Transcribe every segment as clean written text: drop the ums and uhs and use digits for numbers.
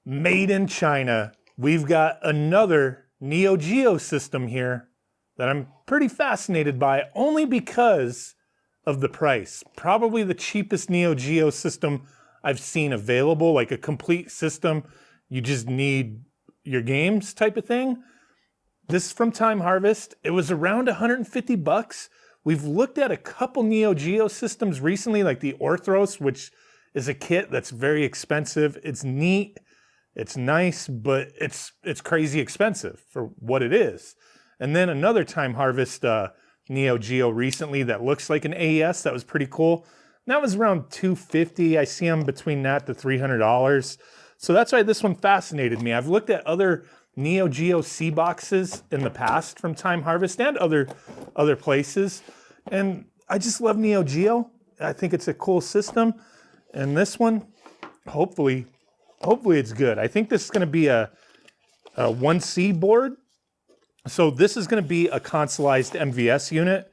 Made in China. We've got another Neo Geo system here that I'm pretty fascinated by, only because of the price. Probably the cheapest Neo Geo system I've seen available, like a complete system. You just need your games type of thing. This is from Timeharvest. It was around 150 bucks. We've looked at a couple Neo Geo systems recently, like the Orthros, which is a kit that's very expensive. It's neat, it's nice, but it's crazy expensive for what it is. And then another Timeharvest Neo Geo recently that looks like an AES that was pretty cool. And that was around $250. I see them between that to $300. So that's why this one fascinated me. I've looked at other Neo Geo CBOXes in the past from Timeharvest and other places. And I just love Neo Geo. I think it's a cool system. And this one, hopefully it's good. I think this is gonna be a 1C board. So this is gonna be a Consolized MVS unit,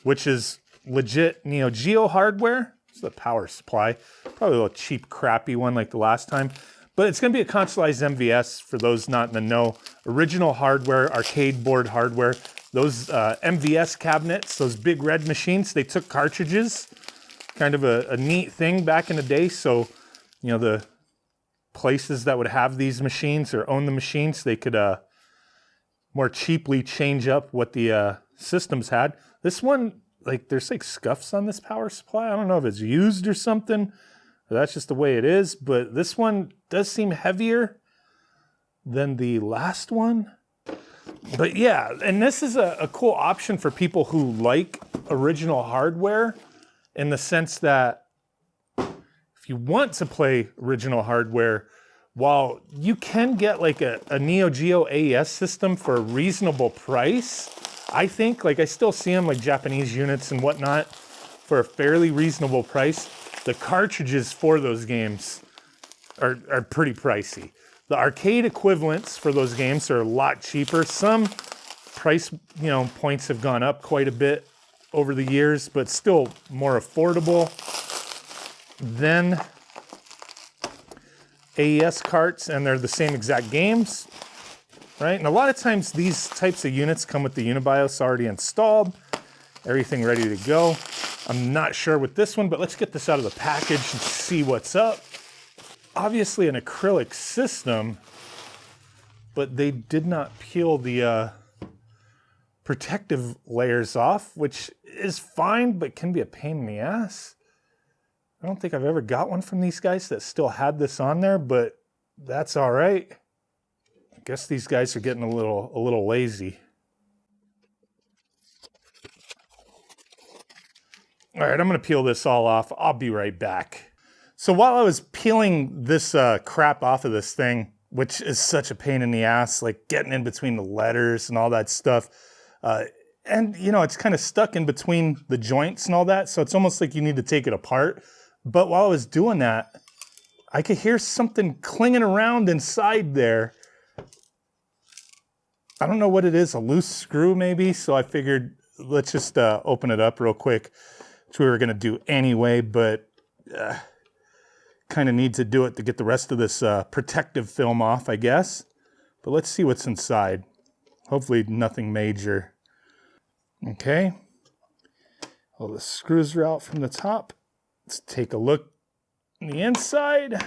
which is legit Neo Geo hardware. It's the power supply. Probably a little cheap, crappy one like the last time. But it's gonna be a Consolized MVS for those not in the know. Original hardware, arcade board hardware. Those MVS cabinets, those big red machines, they took cartridges. Kind of a neat thing back in the day. So, you know, the places that would have these machines or own the machines, they could more cheaply change up what the systems had. This one, like, there's like scuffs on this power supply. I don't know if it's used or something. That's just the way it is, but this one does seem heavier than the last one. But yeah, and this is a cool option for people who like original hardware, in the sense that if you want to play original hardware, while you can get like a Neo Geo AES system for a reasonable price, I think, like I still see them like Japanese units and whatnot for a fairly reasonable price. The cartridges for those games are pretty pricey. The arcade equivalents for those games are a lot cheaper. Some price, points have gone up quite a bit over the years, but still more affordable than AES carts, and they're the same exact games, right? And a lot of times these types of units come with the Unibios already installed, everything ready to go. I'm not sure with this one, but let's get this out of the package and see what's up. Obviously an acrylic system, but they did not peel the protective layers off, which is fine, but can be a pain in the ass. I don't think I've ever got one from these guys that still had this on there, but that's all right. I guess these guys are getting a little lazy. All right, I'm gonna peel this all off. I'll be right back. So while I was peeling this crap off of this thing, which is such a pain in the ass, like getting in between the letters and all that stuff, and it's kind of stuck in between the joints and all that, so it's almost like you need to take it apart. But while I was doing that, I could hear something clinging around inside there. I don't know what it is, a loose screw maybe, so I figured let's just open it up real quick, which we were gonna do anyway, but kind of need to do it to get the rest of this protective film off, I guess. But let's see what's inside. Hopefully nothing major. Okay. All the screws are out from the top. Let's take a look on the inside.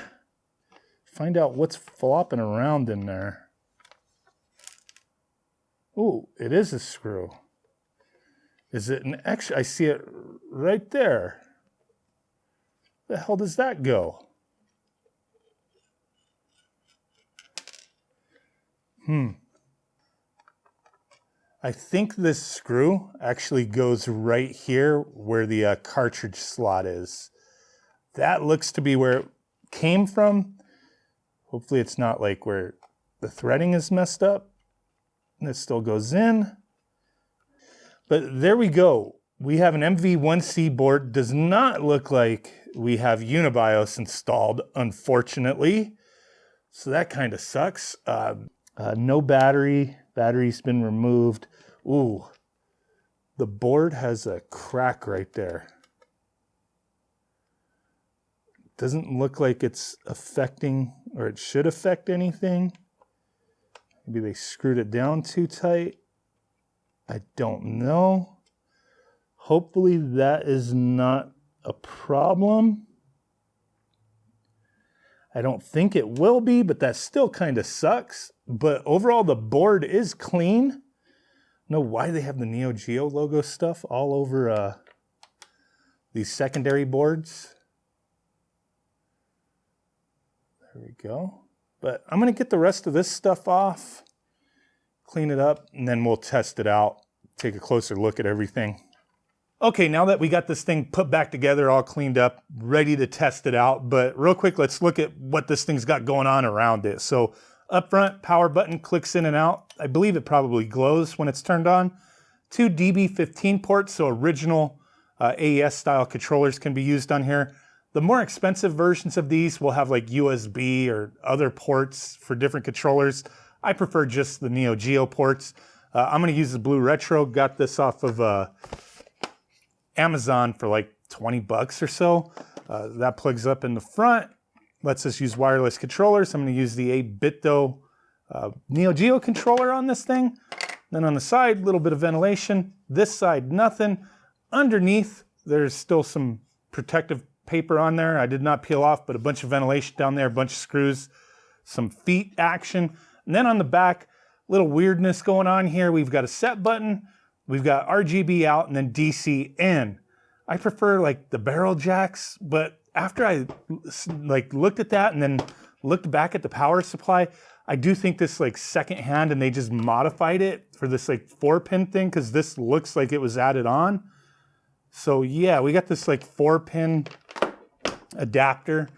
Find out what's flopping around in there. Ooh, it is a screw. Is it an extra? I see it right there. Where the hell does that go? I think this screw actually goes right here where the cartridge slot is. That looks to be where it came from. Hopefully it's not like where the threading is messed up. And it still goes in. But there we go. We have an MV-1C board. Does not look like we have Unibios installed, unfortunately. So that kind of sucks. No battery. Battery's been removed. Ooh, the board has a crack right there. Doesn't look like it's affecting or it should affect anything. Maybe they screwed it down too tight. I don't know. Hopefully that is not a problem. I don't think it will be, but that still kind of sucks. But overall, the board is clean. I don't know why they have the Neo Geo logo stuff all over these secondary boards. There we go. But I'm going to get the rest of this stuff off, clean it up, and then we'll test it out, take a closer look at everything. Okay, now that we got this thing put back together, all cleaned up, ready to test it out, but real quick, let's look at what this thing's got going on around it. So up front, power button clicks in and out. I believe it probably glows when it's turned on. 2 DB15 ports, so original AES style controllers can be used on here. The more expensive versions of these will have like USB or other ports for different controllers. I prefer just the Neo Geo ports. I'm gonna use the Blue Retro, got this off of Amazon for like 20 bucks or so. That plugs up in the front, lets us use wireless controllers. I'm gonna use the 8-bit Neo Geo controller on this thing. Then on the side, a little bit of ventilation. This side, nothing. Underneath, there's still some protective paper on there. I did not peel off, but a bunch of ventilation down there, a bunch of screws, some feet action. And then on the back, little weirdness going on here. We've got a set button. We've got RGB out and then DC in. I prefer like the barrel jacks, but after I like looked at that and then looked back at the power supply, I do think this like second hand and they just modified it for this like 4-pin thing because this looks like it was added on. So yeah, we got this like 4-pin adapter.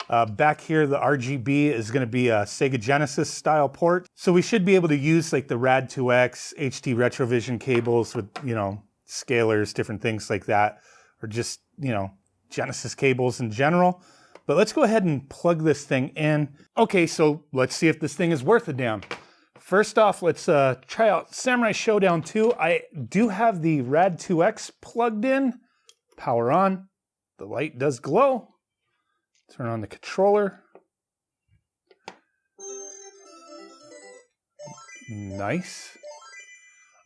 Back here, the RGB is going to be a Sega Genesis style port. So we should be able to use like the Rad2X HD Retrovision cables with, you know, scalers, different things like that, or just, you know, Genesis cables in general. But let's go ahead and plug this thing in. Okay, so let's see if this thing is worth a damn. First off, let's try out Samurai Showdown 2. I do have the Rad2X plugged in. Power on. The light does glow. Turn on the controller. Nice.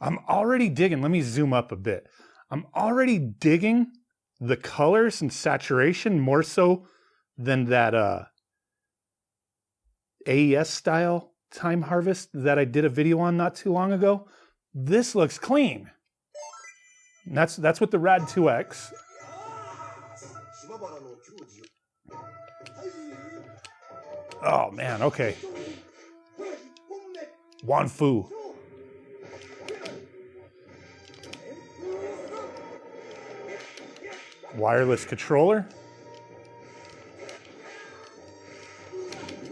I'm already digging, let me zoom up a bit. I'm already digging the colors and saturation more so than that AES style Timeharvest that I did a video on not too long ago. This looks clean. And that's with the Rad2X. Oh man, okay. Wanfu. Wireless controller.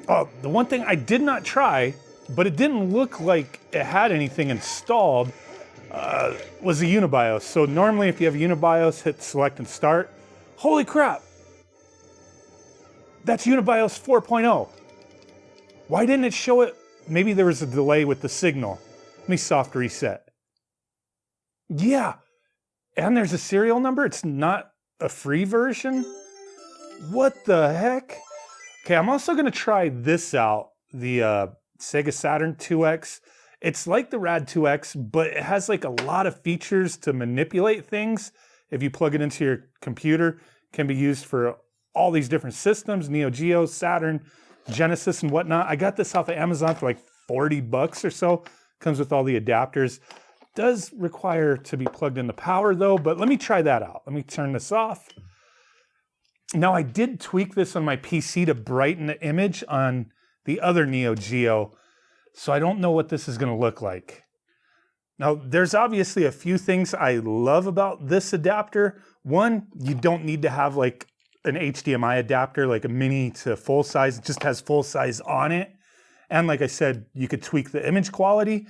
Oh, the one thing I did not try, but it didn't look like it had anything installed, was the Unibios. So normally if you have Unibios, hit select and start. Holy crap! That's Unibios 4.0. Why didn't it show it? Maybe there was a delay with the signal. Let me soft reset. Yeah, and there's a serial number. It's not a free version. What the heck? Okay, I'm also gonna try this out, the Sega Saturn 2X. It's like the Rad2X, but it has like a lot of features to manipulate things. If you plug it into your computer, it can be used for all these different systems, Neo Geo, Saturn, Genesis and whatnot. I got this off of Amazon for like 40 bucks or so. Comes with all the adapters. Does require to be plugged into power though, but let me try that out. Let me turn this off. Now I did tweak this on my PC to brighten the image on the other Neo Geo, so I don't know what this is gonna look like. Now there's obviously a few things I love about this adapter. One, you don't need to have like an HDMI adapter, like a mini to full size. It just has full size on it. And like I said, you could tweak the image quality,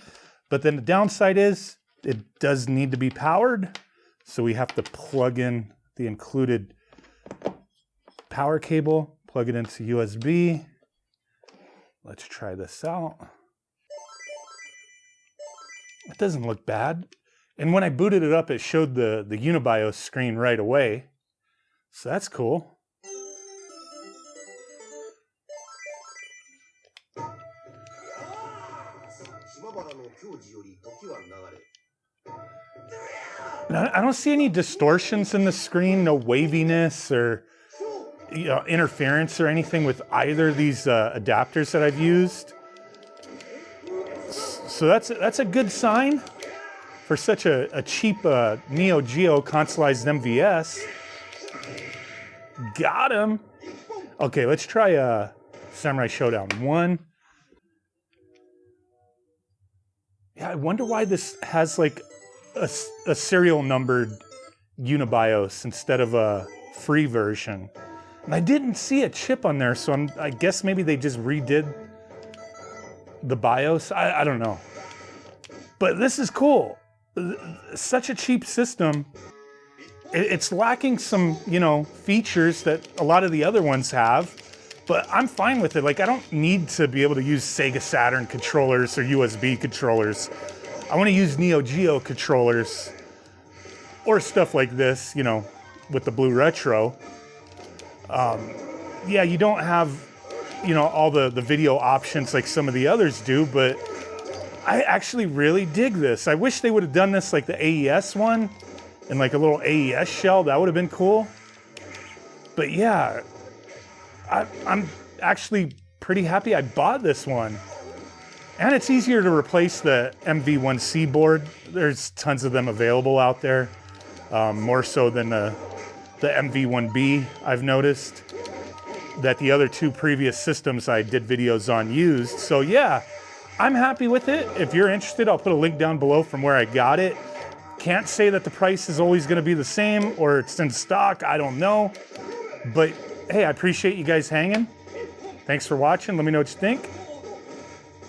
but then the downside is it does need to be powered. So we have to plug in the included power cable, plug it into USB. Let's try this out. It doesn't look bad. And when I booted it up, it showed the Unibios screen right away. So that's cool. Now, I don't see any distortions in the screen, no waviness or interference or anything with either of these adapters that I've used. So that's a good sign for such a cheap Neo Geo Consolized MVS. Got him. Okay, let's try Samurai Showdown 1. Yeah, I wonder why this has like a serial numbered Unibios instead of a free version. And I didn't see a chip on there, so I guess maybe they just redid the BIOS. I don't know. But this is cool. Such a cheap system. It's lacking some, features that a lot of the other ones have, but I'm fine with it. Like, I don't need to be able to use Sega Saturn controllers or USB controllers. I want to use Neo Geo controllers or stuff like this, with the Blue Retro. Yeah, you don't have, all the video options like some of the others do, but I actually really dig this. I wish they would have done this like the AES one and like a little AES shell. That would have been cool. But yeah, I'm actually pretty happy I bought this one. And it's easier to replace the MV-1C board. There's tons of them available out there, more so than the MV-1B, I've noticed, that the other two previous systems I did videos on used. So yeah, I'm happy with it. If you're interested, I'll put a link down below from where I got it. Can't say that the price is always gonna be the same or it's in stock, I don't know. But hey, I appreciate you guys hanging. Thanks for watching, let me know what you think.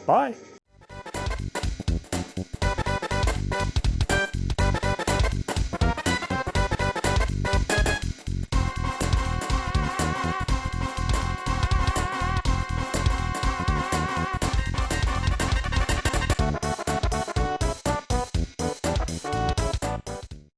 Bye.